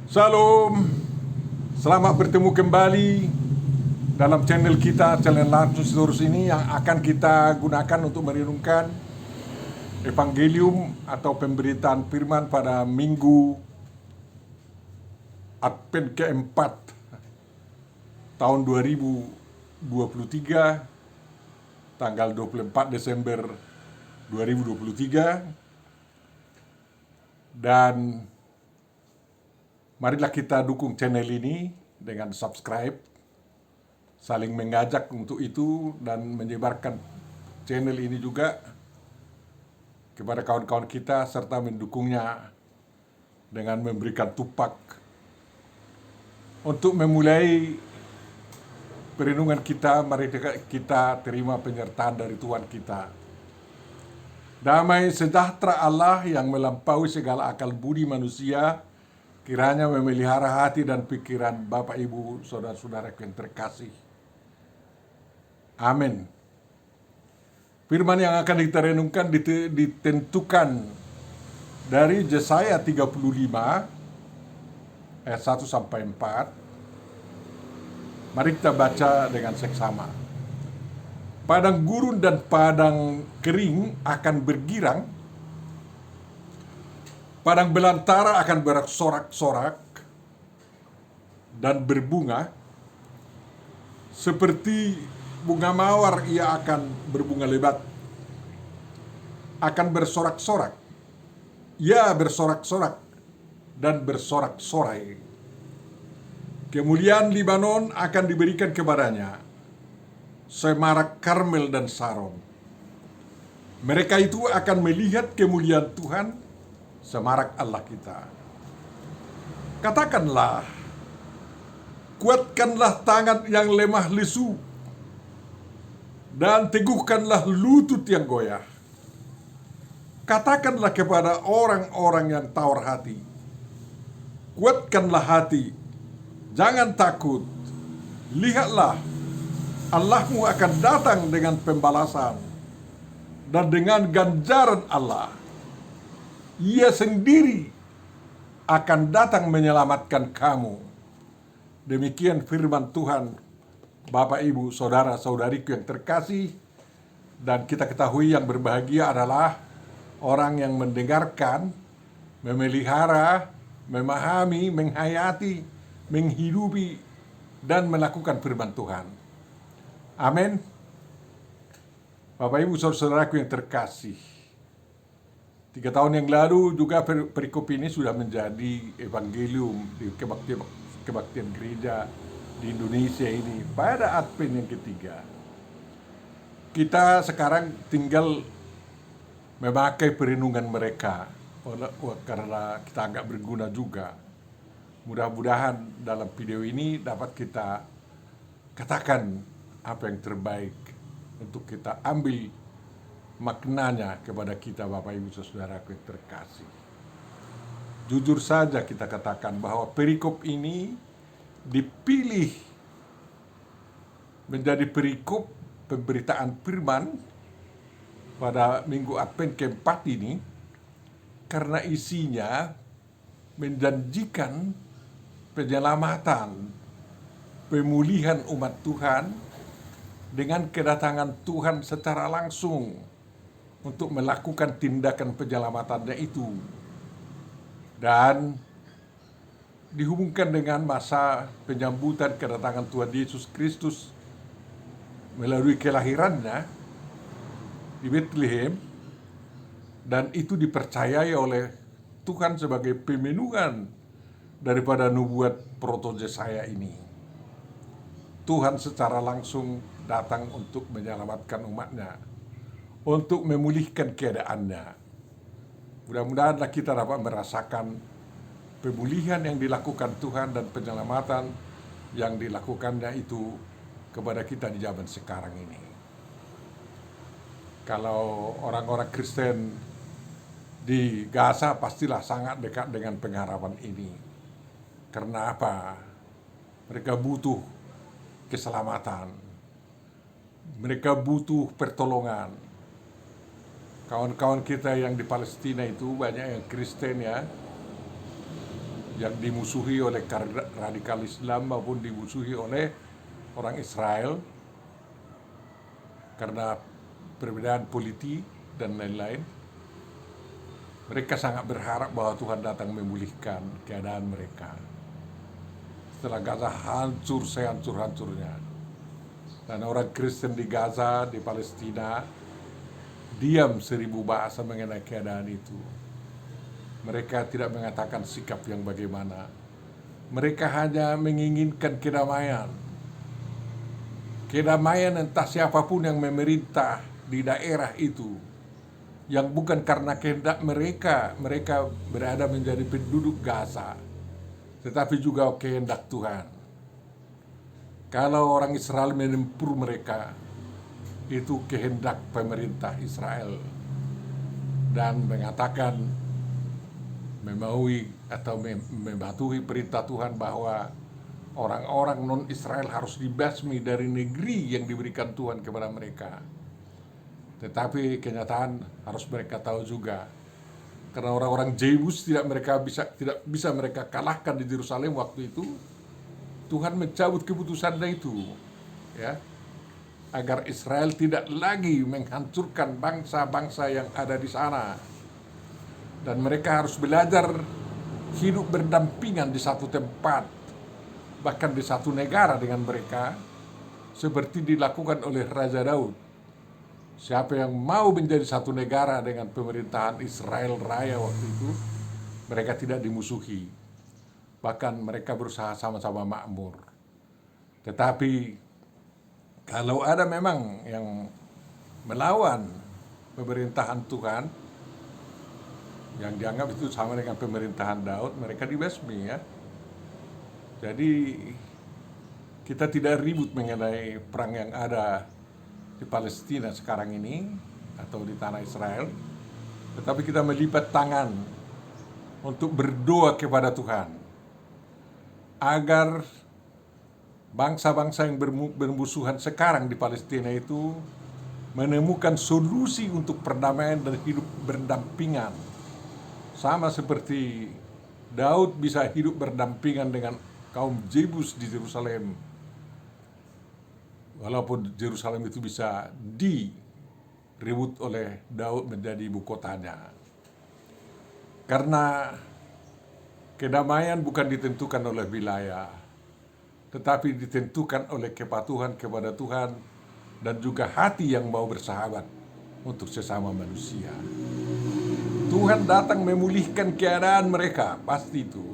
Salam, selamat bertemu kembali dalam channel kita, channel Lazarus ini yang akan kita gunakan untuk merenungkan Evangelium atau pemberitaan firman pada minggu Advent keempat tahun 2023, tanggal 24 Desember 2023. Dan marilah kita dukung channel ini dengan subscribe, saling mengajak untuk itu, dan menyebarkan channel ini juga kepada kawan-kawan kita, serta mendukungnya dengan memberikan tupak untuk memulai perenungan kita. Mari kita terima penyertaan dari Tuhan kita. Damai sejahtera Allah yang melampaui segala akal budi manusia kiranya memelihara hati dan pikiran Bapak, Ibu, saudara-saudara yang terkasih. Amin. Firman yang akan kita renungkan ditentukan dari Yesaya 35 ayat 1 sampai 4. Mari kita baca dengan seksama. Padang gurun dan padang kering akan bergirang, padang belantara akan bersorak-sorak dan berbunga. Seperti bunga mawar ia akan berbunga lebat, akan bersorak-sorak. Ia bersorak-sorak dan bersorak-sorai. Kemuliaan Libanon akan diberikan kepadanya, semarak Karmel dan Saron. Mereka itu akan melihat kemuliaan Tuhan, semarak Allah kita. Katakanlah, kuatkanlah tangan yang lemah lesu, dan teguhkanlah lutut yang goyah. Katakanlah kepada orang-orang yang tawar hati, kuatkanlah hati, jangan takut. Lihatlah, Allahmu akan datang dengan pembalasan dan dengan ganjaran Allah. Ia sendiri akan datang menyelamatkan kamu. Demikian firman Tuhan, Bapak, Ibu, saudara-saudariku yang terkasih. Dan kita ketahui yang berbahagia adalah orang yang mendengarkan, memelihara, memahami, menghayati, menghidupi, dan melakukan firman Tuhan. Amin. Bapak, Ibu, saudara-saudaraku yang terkasih, 3 tahun yang lalu juga perikop ini sudah menjadi evangelium di kebaktian gereja di Indonesia ini pada Advent yang ketiga. Kita sekarang tinggal memakai perenungan mereka karena kita anggap berguna juga. Mudah-mudahan dalam video ini dapat kita katakan apa yang terbaik untuk kita ambil maknanya kepada kita, Bapak, Ibu, saudaraku yang terkasih. Jujur saja kita katakan bahwa perikop ini dipilih menjadi perikop pemberitaan firman pada minggu Advent keempat ini karena isinya menjanjikan penyelamatan, pemulihan umat Tuhan dengan kedatangan Tuhan secara langsung untuk melakukan tindakan penyelamatannya itu. Dan dihubungkan dengan masa penyambutan kedatangan Tuhan Yesus Kristus melalui kelahirannya di Bethlehem, dan itu dipercayai oleh Tuhan sebagai pemenuhan daripada nubuat proto Yesaya ini. Tuhan secara langsung datang untuk menyelamatkan umatnya, untuk memulihkan keadaannya. Mudah-mudahanlah kita dapat merasakan pemulihan yang dilakukan Tuhan dan penyelamatan yang dilakukannya itu kepada kita di zaman sekarang ini. Kalau orang-orang Kristen di Gaza pastilah sangat dekat dengan pengharapan ini. Karena apa? Mereka butuh keselamatan. Mereka butuh pertolongan. Kawan-kawan kita yang di Palestina itu banyak yang Kristen ya. yang dimusuhi oleh radikal Islam maupun dimusuhi oleh orang Israel karena perbedaan politik dan lain-lain. Mereka sangat berharap bahwa Tuhan datang memulihkan keadaan mereka. Setelah Gaza hancur sehancur-hancurnya. Dan orang Kristen di Gaza, di Palestina, diam 1000 bahasa mengenai keadaan itu. Mereka tidak mengatakan sikap yang bagaimana. Mereka hanya menginginkan kedamaian. Kedamaian entah siapapun yang memerintah di daerah itu. Yang bukan karena kehendak mereka berada menjadi penduduk Gaza, tetapi juga kehendak Tuhan. Kalau orang Israel menempur mereka, itu kehendak pemerintah Israel dan mengatakan memaui atau mematuhi perintah Tuhan bahwa orang-orang non-Israel harus dibasmi dari negeri yang diberikan Tuhan kepada mereka. Tetapi kenyataan harus mereka tahu juga, karena orang-orang Jebus tidak bisa mereka kalahkan di Yerusalem waktu itu. Tuhan mencabut keputusannya itu, ya, agar Israel tidak lagi menghancurkan bangsa-bangsa yang ada di sana, dan mereka harus belajar hidup berdampingan di satu tempat, bahkan di satu negara dengan mereka, seperti dilakukan oleh Raja Daud. Siapa yang mau menjadi satu negara dengan pemerintahan Israel Raya waktu itu, mereka tidak dimusuhi. Bahkan mereka berusaha sama-sama makmur. Tetapi kalau ada memang yang melawan pemerintahan Tuhan, yang dianggap itu sama dengan pemerintahan Daud, mereka dibasmi, ya. Jadi kita tidak ribut mengenai perang yang ada di Palestina sekarang ini atau di tanah Israel, tetapi kita melipat tangan untuk berdoa kepada Tuhan agar bangsa-bangsa yang bermusuhan sekarang di Palestina itu menemukan solusi untuk perdamaian dan hidup berdampingan, sama seperti Daud bisa hidup berdampingan dengan kaum Jebus di Yerusalem. Walaupun Yerusalem itu bisa diribut oleh Daud menjadi ibu kotanya. Karena kedamaian bukan ditentukan oleh wilayah, tetapi ditentukan oleh kepatuhan kepada Tuhan dan juga hati yang mau bersahabat untuk sesama manusia. Tuhan datang memulihkan keadaan mereka, pasti itu.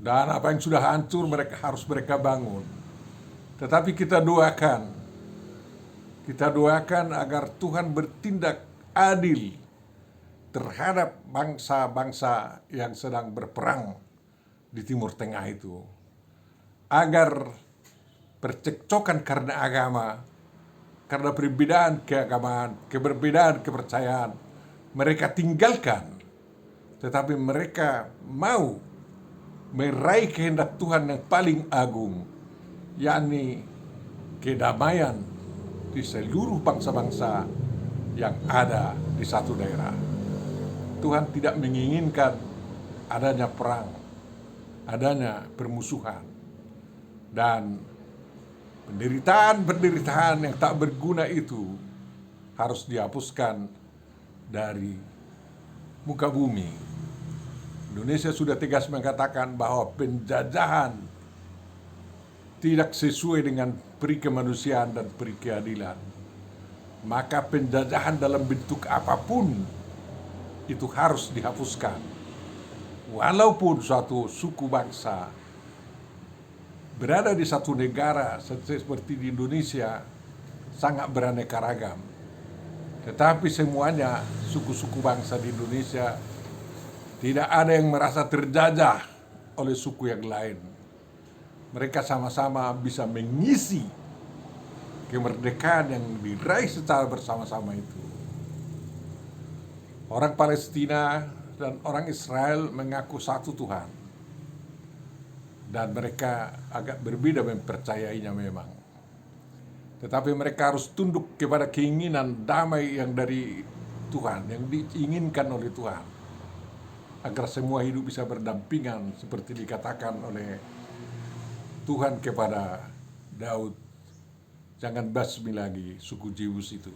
Dan apa yang sudah hancur harus mereka bangun. Tetapi kita doakan agar Tuhan bertindak adil terhadap bangsa-bangsa yang sedang berperang di Timur Tengah itu. Agar percekcokan karena agama, karena perbedaan keagamaan, keberbedaan kepercayaan, mereka tinggalkan. Tetapi mereka mau meraih kehendak Tuhan yang paling agung, yakni kedamaian di seluruh bangsa-bangsa yang ada di satu daerah. Tuhan tidak menginginkan adanya perang, adanya permusuhan, dan penderitaan yang tak berguna itu harus dihapuskan dari muka bumi. Indonesia sudah tegas mengatakan bahwa penjajahan tidak sesuai dengan peri kemanusiaan dan peri keadilan. Maka penjajahan dalam bentuk apapun itu harus dihapuskan. Walaupun suatu suku bangsa berada di satu negara seperti di Indonesia sangat beraneka ragam, tetapi semuanya suku-suku bangsa di Indonesia tidak ada yang merasa terjajah oleh suku yang lain. Mereka sama-sama bisa mengisi kemerdekaan yang diraih secara bersama-sama itu. Orang Palestina dan orang Israel mengaku satu Tuhan. Dan mereka agak berbeda mempercayainya memang. Tetapi mereka harus tunduk kepada keinginan damai yang dari Tuhan, yang diinginkan oleh Tuhan. agar semua hidup bisa berdampingan seperti dikatakan oleh Tuhan kepada Daud, jangan basmi lagi suku Jebus itu,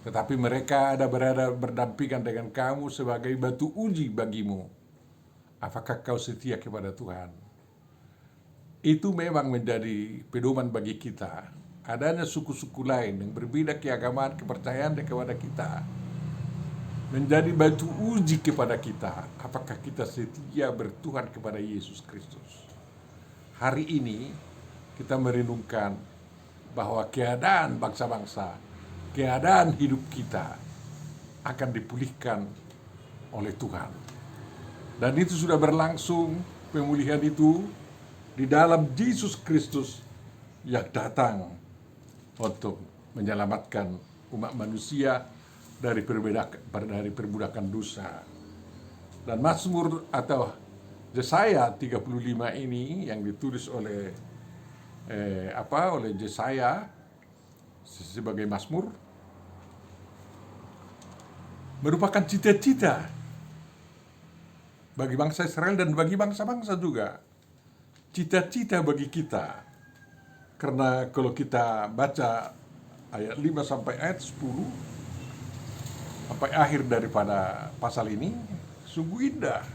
tetapi mereka berada berdampingan dengan kamu sebagai batu uji bagimu. Apakah kau setia kepada Tuhan? Itu memang menjadi pedoman bagi kita. Adanya suku-suku lain yang berbeda keagamaan, kepercayaan kepada kita, menjadi batu uji kepada kita. Apakah kita setia bertuhan kepada Yesus Kristus? Hari ini kita merenungkan bahwa keadaan bangsa-bangsa, keadaan hidup kita akan dipulihkan oleh Tuhan. Dan itu sudah berlangsung, pemulihan itu di dalam Yesus Kristus yang datang untuk menyelamatkan umat manusia dari perbudakan dosa. Dan Mazmur atau Yesaya 35 ini yang ditulis oleh oleh Yesaya sebagai Mazmur merupakan cita-cita bagi bangsa Israel dan bagi bangsa-bangsa juga. Cita-cita bagi kita. Karena kalau kita baca ayat 5 sampai ayat 10 sampai akhir daripada pasal ini, sungguh indah.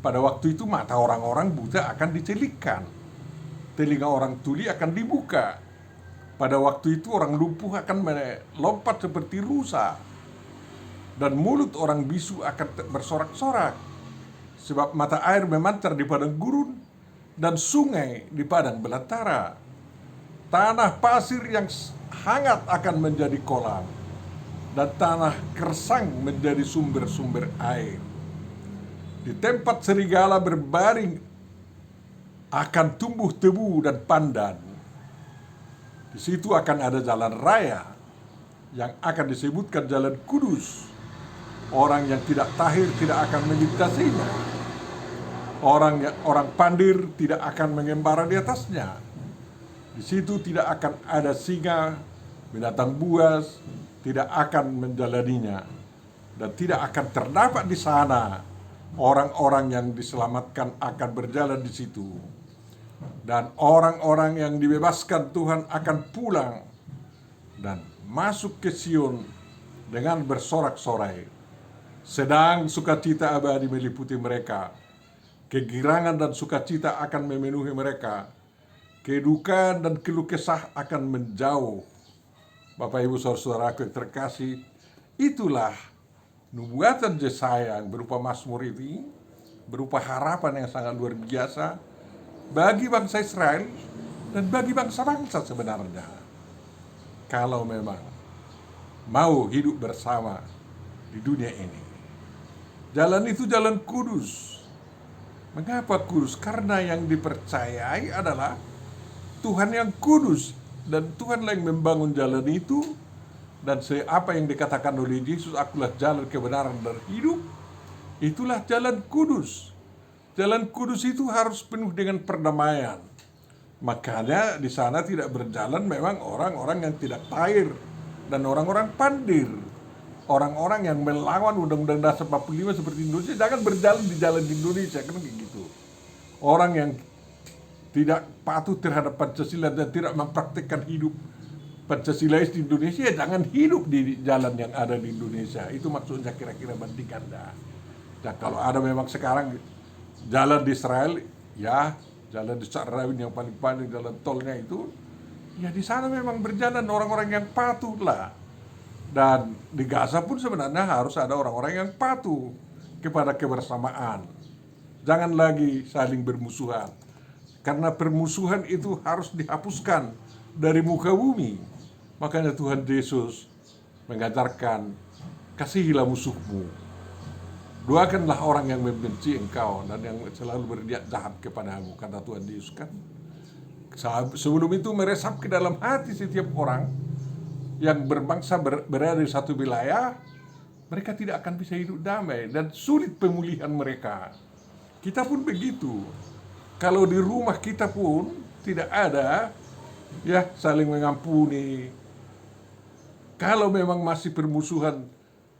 Pada waktu itu mata orang-orang buta akan dicelikkan, telinga orang tuli akan dibuka. Pada waktu itu orang lumpuh akan melompat seperti rusa, dan mulut orang bisu akan bersorak-sorak. Sebab mata air memancar di padang gurun, dan sungai di padang belantara. Tanah pasir yang hangat akan menjadi kolam, dan tanah gersang menjadi sumber-sumber air. Di tempat serigala berbaring akan tumbuh tebu dan pandan. Di situ akan ada jalan raya yang akan disebutkan jalan kudus. Orang yang tidak tahir tidak akan melintasinya. Orang pandir tidak akan mengembara di atasnya. Di situ tidak akan ada singa, binatang buas tidak akan menjalaninya, dan tidak akan terdapat di sana orang-orang yang diselamatkan akan berjalan di situ. Dan orang-orang yang dibebaskan Tuhan akan pulang dan masuk ke Sion dengan bersorak-sorai. Sedang sukacita abadi meliputi mereka. Kegirangan dan sukacita akan memenuhi mereka. Kedukaan dan keluh kesah akan menjauh. Bapak Ibu saudara-saudaraku yang terkasih, itulah nubuatan Yesaya yang berupa Mazmur ini, berupa harapan yang sangat luar biasa bagi bangsa Israel dan bagi bangsa-bangsa sebenarnya. Kalau memang mau hidup bersama di dunia ini. Jalan itu jalan kudus. Mengapa kudus? Karena yang dipercayai adalah Tuhan yang kudus, dan Tuhanlah yang membangun jalan itu. Dan apa yang dikatakan oleh Yesus, akulah jalan kebenaran dan hidup, itulah jalan kudus. Jalan kudus itu harus penuh dengan perdamaian. Makanya di sana tidak berjalan memang orang-orang yang tidak tahir dan orang-orang pandir. Orang-orang yang melawan Undang-Undang Dasar 45 seperti Indonesia jangan berjalan di jalan di Indonesia, kan gitu. Orang yang tidak patuh terhadap Pancasila dan tidak mempraktikkan hidup Pancasilais di Indonesia, jangan hidup di jalan yang ada di Indonesia. Itu maksudnya kira-kira bandingkan dah. Nah, kalau ada memang sekarang jalan di Israel, ya jalan di Sa'rawin yang paling panjang, jalan tolnya itu, ya di sana memang berjalan orang-orang yang patuh lah. Dan di Gaza pun sebenarnya harus ada orang-orang yang patuh kepada kebersamaan. Jangan lagi saling bermusuhan. Karena permusuhan itu harus dihapuskan dari muka bumi. Makanya Tuhan Yesus mengajarkan, kasihilah musuhmu. Doakanlah orang yang membenci engkau dan yang selalu berniat jahat kepadamu, kata Tuhan Yesus kan. Sebelum itu meresap ke dalam hati setiap orang yang berbangsa berada di satu wilayah, mereka tidak akan bisa hidup damai dan sulit pemulihan mereka. Kita pun begitu. Kalau di rumah kita pun tidak ada saling mengampuni. Kalau memang masih permusuhan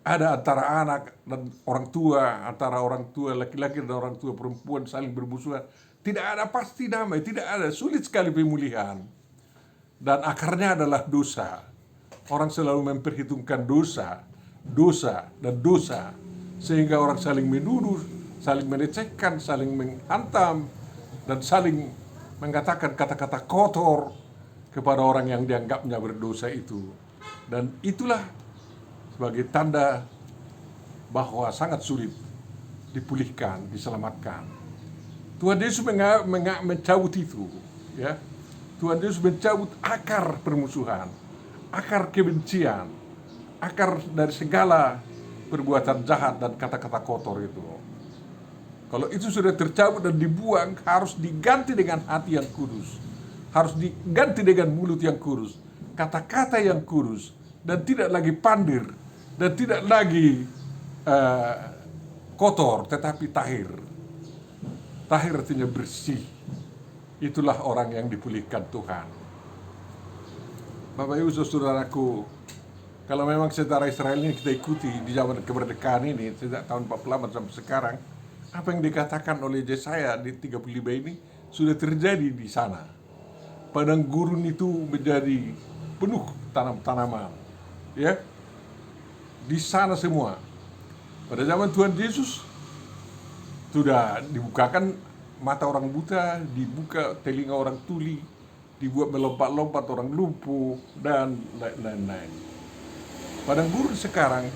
ada antara anak dan orang tua, antara orang tua laki-laki dan orang tua perempuan saling bermusuhan. Tidak ada pasti damai, tidak ada, sulit sekali pemulihan. Dan akarnya adalah dosa. Orang selalu memperhitungkan dosa, dosa, dan dosa. Sehingga orang saling menuduh, saling melecehkan, saling menghantam, dan saling mengatakan kata-kata kotor kepada orang yang dianggapnya berdosa itu. Dan itulah sebagai tanda bahwa sangat sulit dipulihkan, diselamatkan. Tuhan Yesus mencabut itu, ya. Tuhan Yesus mencabut akar permusuhan, akar kebencian, akar dari segala perbuatan jahat dan kata-kata kotor itu. Kalau itu sudah tercabut dan dibuang, harus diganti dengan hati yang kudus, harus diganti dengan mulut yang kudus, kata-kata yang kudus, dan tidak lagi pandir, dan tidak lagi kotor, tetapi tahir. Tahir artinya bersih. Itulah orang yang dipulihkan Tuhan. Bapak Ibu saudaraku, kalau memang sejarah Israel ini kita ikuti di zaman kemerdekaan ini, sejak tahun 48 sampai sekarang, apa yang dikatakan oleh Yesaya di 35 ini sudah terjadi di sana. Padang gurun itu menjadi penuh tanam-tanaman, ya, di sana semua. Pada zaman Tuhan Yesus sudah dibukakan mata orang buta, dibuka telinga orang tuli, dibuat melompat-lompat orang lumpuh, dan lain-lain. Padang gurun sekarang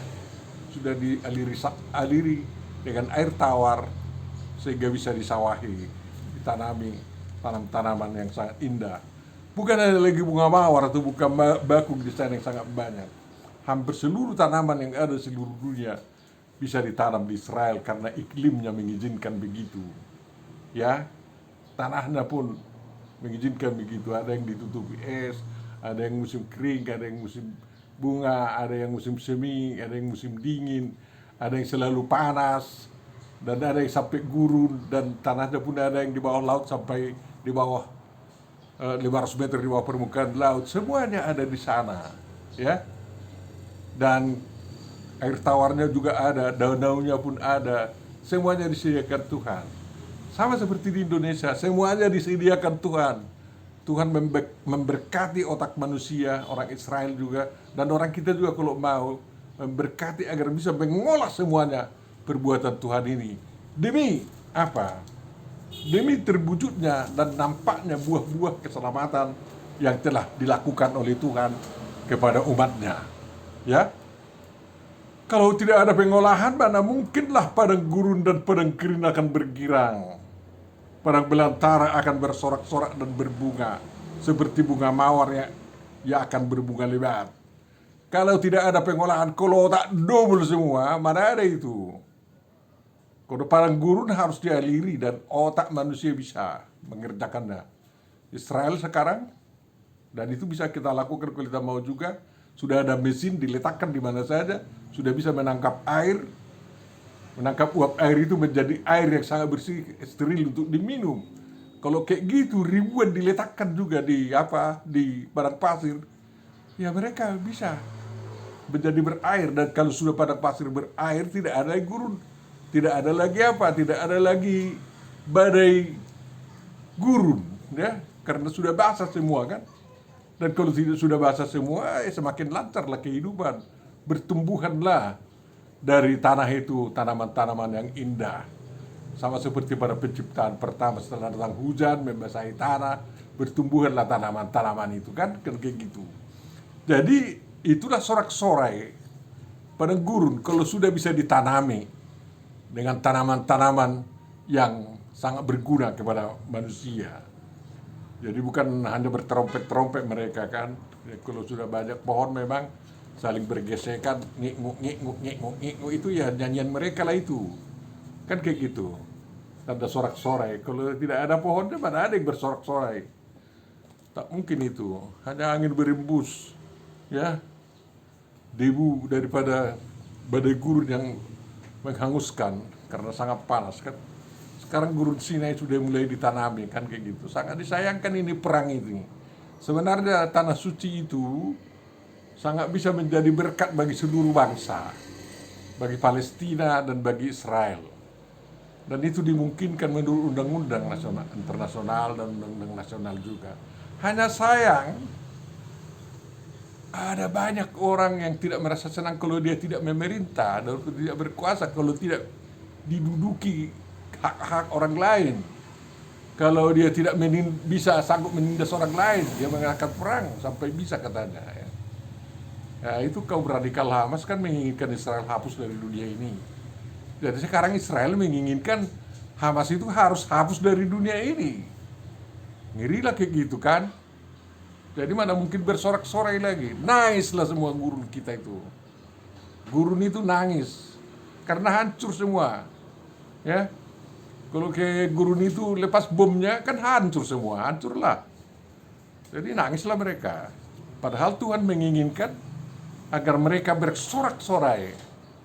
sudah dialiri dengan air tawar sehingga bisa disawahi, ditanami tanam-tanaman yang sangat indah. Bukan ada lagi bunga mawar atau bukan bakung di sana yang sangat banyak. Hampir seluruh tanaman yang ada di seluruh dunia bisa ditanam di Israel karena iklimnya mengizinkan begitu. Ya, tanahnya pun mengizinkan begitu. Ada yang ditutupi es, ada yang musim kering, ada yang musim bunga, ada yang musim semi, ada yang musim dingin, ada yang selalu panas, dan ada yang sampai gurun, dan tanahnya pun ada yang di bawah laut sampai di bawah 500 meter di bawah permukaan laut. Semuanya ada di sana, ya. Dan air tawarnya juga ada, daun-daunnya pun ada, semuanya disediakan Tuhan. Sama seperti di Indonesia, semuanya disediakan Tuhan. Tuhan memberkati otak manusia, orang Israel juga, dan orang kita juga kalau mau memberkati agar bisa mengolah semuanya perbuatan Tuhan ini. Demi apa? Demi terwujudnya dan nampaknya buah-buah keselamatan yang telah dilakukan oleh Tuhan kepada umatnya. Ya, kalau tidak ada pengolahan, mana mungkinlah padang gurun dan padang kering akan bergirang. Padang belantara akan bersorak-sorak dan berbunga seperti bunga mawar yang akan berbunga lebat. Kalau tidak ada pengolahan, kalau tak double semua, mana ada itu? Kalau padang gurun harus dialiri dan otak manusia bisa mengerjakannya. Israel sekarang, dan itu bisa kita lakukan kalau kita mau juga, sudah ada mesin diletakkan di mana saja, sudah bisa menangkap air, menangkap uap air itu menjadi air yang sangat bersih, steril untuk diminum. Kalau kayak gitu ribuan diletakkan juga di padang pasir, ya mereka bisa menjadi berair. Dan kalau sudah padang pasir berair, tidak ada lagi gurun, tidak ada lagi tidak ada lagi badai gurun, ya, karena sudah basah semua kan. Dan kalau tidak sudah basah semua, semakin lancarlah kehidupan, bertumbuhanlah dari tanah itu tanaman-tanaman yang indah. Sama seperti pada penciptaan pertama, setelah datang hujan membasahi tanah, bertumbuhanlah tanaman-tanaman itu kan, kayak gitu. Jadi itulah sorak-sorai padang gurun kalau sudah bisa ditanami dengan tanaman-tanaman yang sangat berguna kepada manusia. Jadi bukan hanya berterompet-terompet mereka kan. Kalau sudah banyak pohon memang saling bergesekan, ngik-nguk itu ya nyanyian mereka lah itu. Kan kayak gitu. Tanda sorak-sorai. Kalau tidak ada pohonnya, mana ada yang bersorak-sorai. Tak mungkin itu. Hanya angin berembus, ya, debu daripada badai gurun yang menghanguskan karena sangat panas kan. Sekarang gurun Sinai sudah mulai ditanami kan kayak gitu. Sangat disayangkan ini perang ini. Sebenarnya tanah suci itu sangat bisa menjadi berkat bagi seluruh bangsa. bagi Palestina dan bagi Israel. Dan itu dimungkinkan menurut undang-undang nasional, internasional dan undang-undang nasional juga. Hanya sayang, ada banyak orang yang tidak merasa senang kalau dia tidak memerintah, dan tidak berkuasa, kalau tidak diduduki hak-hak orang lain. Kalau dia tidak bisa sanggup menindas orang lain, dia mengangkat perang sampai bisa katanya. Ya. Ya, itu kaum radikal Hamas kan menginginkan Israel hapus dari dunia ini. Jadi sekarang Israel menginginkan Hamas itu harus hapus dari dunia ini. Ngerilah kayak gitu kan. Jadi mana mungkin bersorak-sorai lagi. Nangislah semua gurun kita itu. Gurun itu nangis. Karena hancur semua. Ya. Kalau ke gurun itu lepas bomnya kan hancur semua. Hancurlah. Jadi nangislah mereka. Padahal Tuhan menginginkan agar mereka bersorak-sorai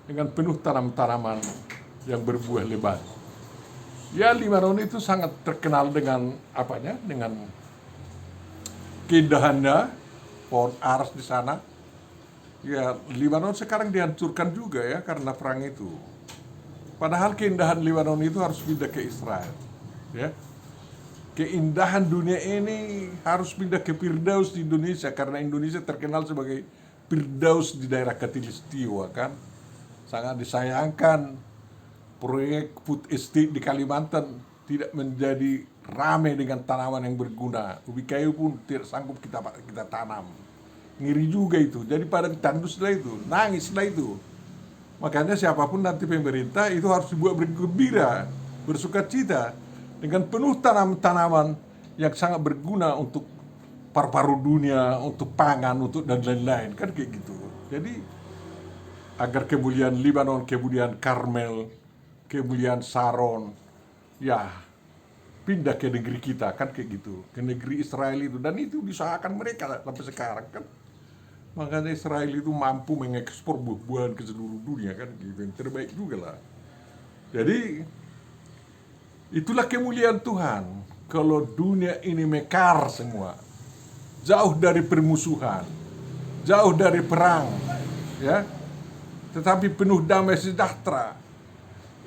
dengan penuh tanam-tanaman yang berbuah lebat. Ya, Lebanon itu sangat terkenal dengan apanya? Dengan keindahannya, pohon aras di sana. Ya, Lebanon sekarang dihancurkan juga ya karena perang itu. Padahal keindahan Lebanon itu harus pindah ke Israel. Ya. Keindahan dunia ini harus pindah ke Firdaus di Indonesia karena Indonesia terkenal sebagai Firdaus di daerah Khatulistiwa kan. Sangat disayangkan proyek food estate di Kalimantan tidak menjadi ramai dengan tanaman yang berguna. Ubi kayu pun tidak sanggup kita tanam. Ngiri juga itu. Jadi pada tanduslah itu, nangislah itu. Makanya siapapun nanti pemerintah itu harus dibuat bergembira, bersukacita dengan penuh tanaman yang sangat berguna untuk paru-paru dunia, untuk pangan, untuk dan lain-lain kan kayak gitu. Jadi agar kemuliaan Lebanon, kemuliaan Karmel, kemuliaan Saron, ya pindah ke negeri kita kan kayak gitu, ke negeri Israel itu, dan itu diusahakan mereka sampai sekarang kan. Makanya Israel itu mampu mengekspor buah-buahan ke seluruh dunia kan gitu, yang terbaik juga lah. Jadi itulah kemuliaan Tuhan kalau dunia ini mekar semua, jauh dari permusuhan, jauh dari perang, ya. Tetapi penuh damai sejahtera.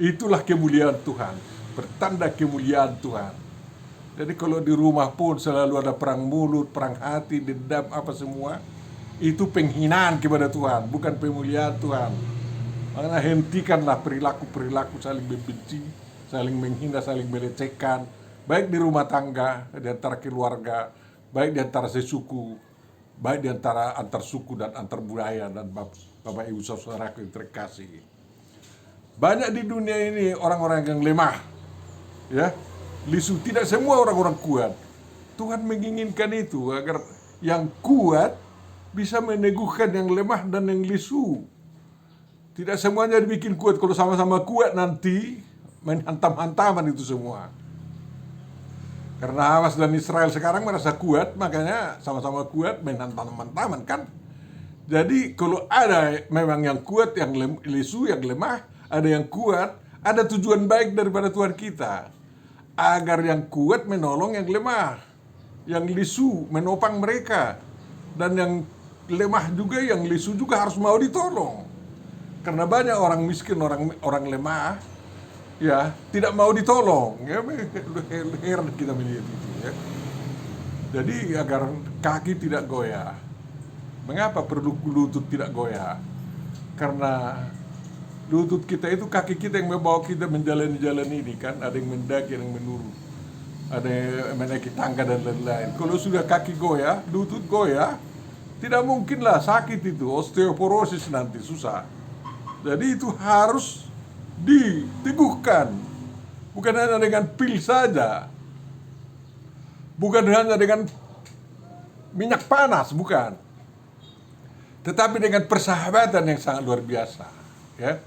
Itulah kemuliaan Tuhan, bertanda kemuliaan Tuhan. Jadi kalau di rumah pun selalu ada perang mulut, perang hati, dendam, apa semua, itu penghinaan kepada Tuhan, bukan pemuliaan Tuhan. Makanya hentikanlah perilaku-perilaku saling membenci, saling menghina, saling melecehkan, baik di rumah tangga, di antara keluarga, baik di antara sesuku, baik di antara antar suku dan antar budaya dan Bapak Ibu saudaraku yang terkasih. Banyak di dunia ini orang-orang yang lemah, ya, lisu. Tidak semua orang-orang kuat. Tuhan menginginkan itu agar yang kuat bisa meneguhkan yang lemah dan yang lisu. Tidak semuanya dibikin kuat. Kalau sama-sama kuat nanti main hantam-hantaman itu semua. Karena Hamas dan Israel sekarang merasa kuat, makanya sama-sama kuat main hantam-hantaman kan. Jadi kalau ada memang yang kuat, yang lisu, yang lemah, ada yang kuat, ada tujuan baik daripada Tuhan kita. Agar yang kuat menolong yang lemah, yang lisu menopang mereka, dan yang lemah juga, yang lisu juga harus mau ditolong. Karena banyak orang miskin, orang lemah, ya tidak mau ditolong. Ya, heran kita melihat itu. Ya. Jadi agar kaki tidak goyah. Mengapa perlu lutut tidak goyah? Karena lutut kita itu kaki kita yang membawa kita menjalani jalan ini kan. Ada yang mendaki, ada yang menurun, ada yang menaiki tangga dan lain-lain. Kalau sudah kaki goyah, lutut goyah, tidak mungkinlah sakit itu, osteoporosis nanti susah. Jadi itu harus diteguhkan, bukan hanya dengan pil saja, bukan hanya dengan minyak panas, bukan. Tetapi dengan persahabatan yang sangat luar biasa, ya.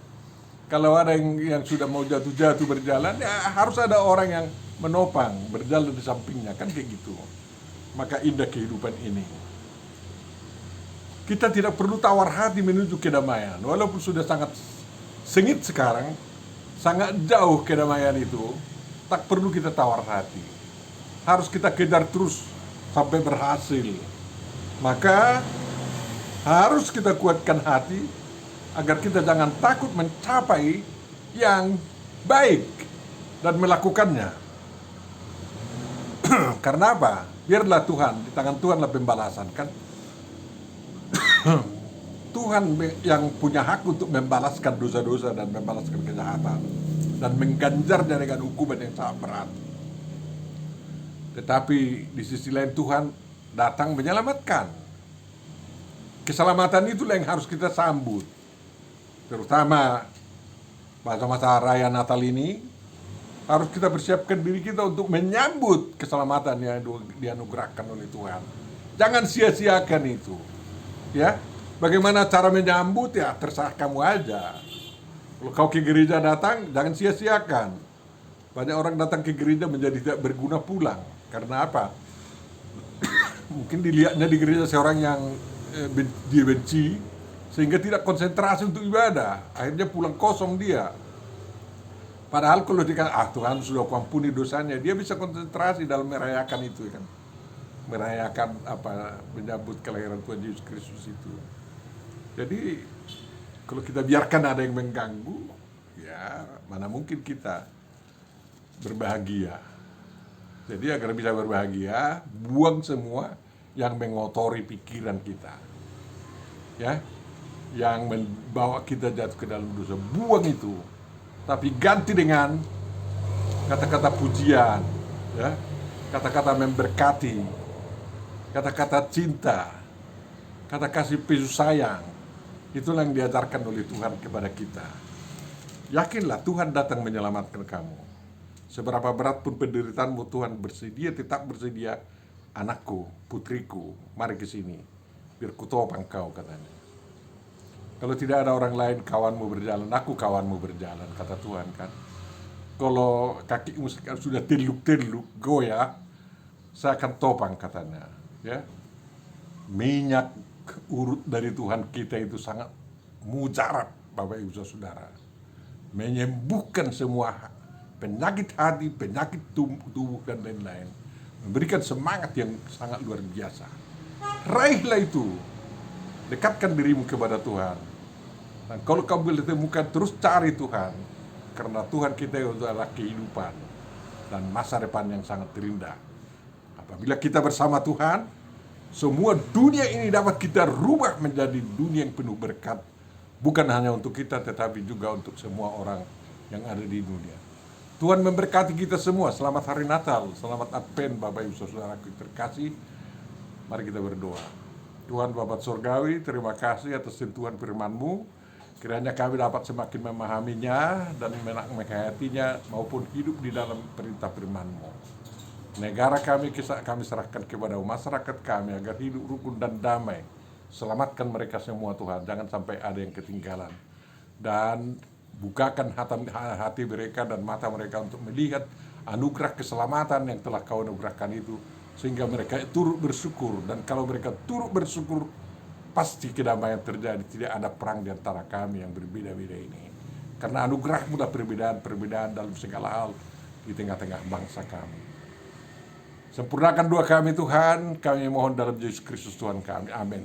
Kalau ada yang sudah mau jatuh-jatuh berjalan, ya harus ada orang yang menopang, berjalan di sampingnya, kan kayak gitu. Maka indah kehidupan ini. Kita tidak perlu tawar hati menuju kedamaian, walaupun sudah sangat sengit sekarang, sangat jauh kedamaian itu, tak perlu kita tawar hati. Harus kita kejar terus sampai berhasil. Maka harus kita kuatkan hati, agar kita jangan takut mencapai yang baik dan melakukannya. Karena apa? Biarlah Tuhan, di tangan Tuhanlah pembalasan, kan? Tuhan yang punya hak untuk membalaskan dosa-dosa dan membalaskan kejahatan dan mengganjarnya dengan hukuman yang sangat berat. Tetapi di sisi lain Tuhan datang menyelamatkan. Keselamatan itulah yang harus kita sambut. Terutama masa-masa raya Natal ini harus kita persiapkan diri kita untuk menyambut keselamatan yang dianugerahkan oleh Tuhan. Jangan sia-siakan itu. Ya, bagaimana cara menyambut ya terserah kamu aja. Kalau kau ke gereja datang, jangan sia-siakan. Banyak orang datang ke gereja menjadi tidak berguna pulang. Karena apa? Mungkin dilihatnya di gereja seorang yang dia benci, sehingga tidak konsentrasi untuk ibadah. Akhirnya pulang kosong dia. Padahal kalau dikatakan, Tuhan sudah kuampuni dosanya, dia bisa konsentrasi dalam merayakan itu, kan? Merayakan menyambut kelahiran Tuhan Yesus Kristus itu. Jadi kalau kita biarkan ada yang mengganggu, ya mana mungkin kita berbahagia. Jadi agar bisa berbahagia, buang semua yang mengotori pikiran kita, ya, yang membawa kita jatuh ke dalam dosa. Buang itu, tapi ganti dengan kata-kata pujian, ya, kata-kata memberkati, kata-kata cinta, kata kasih pesu sayang. Itulah yang diajarkan oleh Tuhan kepada kita. Yakinlah Tuhan datang menyelamatkan kamu. Seberapa berat pun penderitaanmu, Tuhan bersedia, tetap bersedia. Anakku, putriku, mari ke sini, biar kutopang kau, katanya. Kalau tidak ada orang lain kawanmu berjalan, aku kawanmu berjalan, kata Tuhan, kan. Kalau kakimu sudah teluk-teluk, goyah, saya akan topang, katanya. Ya, minyak urut dari Tuhan kita itu sangat mujarab, Bapak Ibu Saudara, menyembuhkan semua penyakit hati, penyakit tubuh dan lain-lain, memberikan semangat yang sangat luar biasa. Raihlah itu, dekatkan dirimu kepada Tuhan. Dan kalau kamu boleh temukan, terus cari Tuhan, karena Tuhan kita itu adalah kehidupan dan masa depan yang sangat terindah. Apabila kita bersama Tuhan, semua dunia ini dapat kita rubah menjadi dunia yang penuh berkat, bukan hanya untuk kita, tetapi juga untuk semua orang yang ada di dunia. Tuhan memberkati kita semua. Selamat hari Natal, selamat Advent, Bapak Ibu Saudaraku terkasih. Mari kita berdoa. Tuhan Bapa Surgawi, terima kasih atas sentuhan firman-Mu. Kiranya kami dapat semakin memahaminya dan menghayatinya maupun hidup di dalam perintah firman-Mu. Negara kami serahkan kepada masyarakat kami agar hidup rukun dan damai. Selamatkan mereka semua, Tuhan. Jangan sampai ada yang ketinggalan. Dan bukakan hati mereka dan mata mereka untuk melihat anugerah keselamatan yang telah Kau anugerahkan itu, sehingga mereka turut bersyukur. Dan kalau mereka turut bersyukur, pasti kedamaian terjadi. Tidak ada perang di antara kami yang berbeda-beda ini, karena anugerah-Mu adalah perbedaan dalam segala hal di tengah-tengah bangsa kami. Sempurnakan doa kami, Tuhan. Kami mohon dalam Yesus Kristus Tuhan kami. Amin.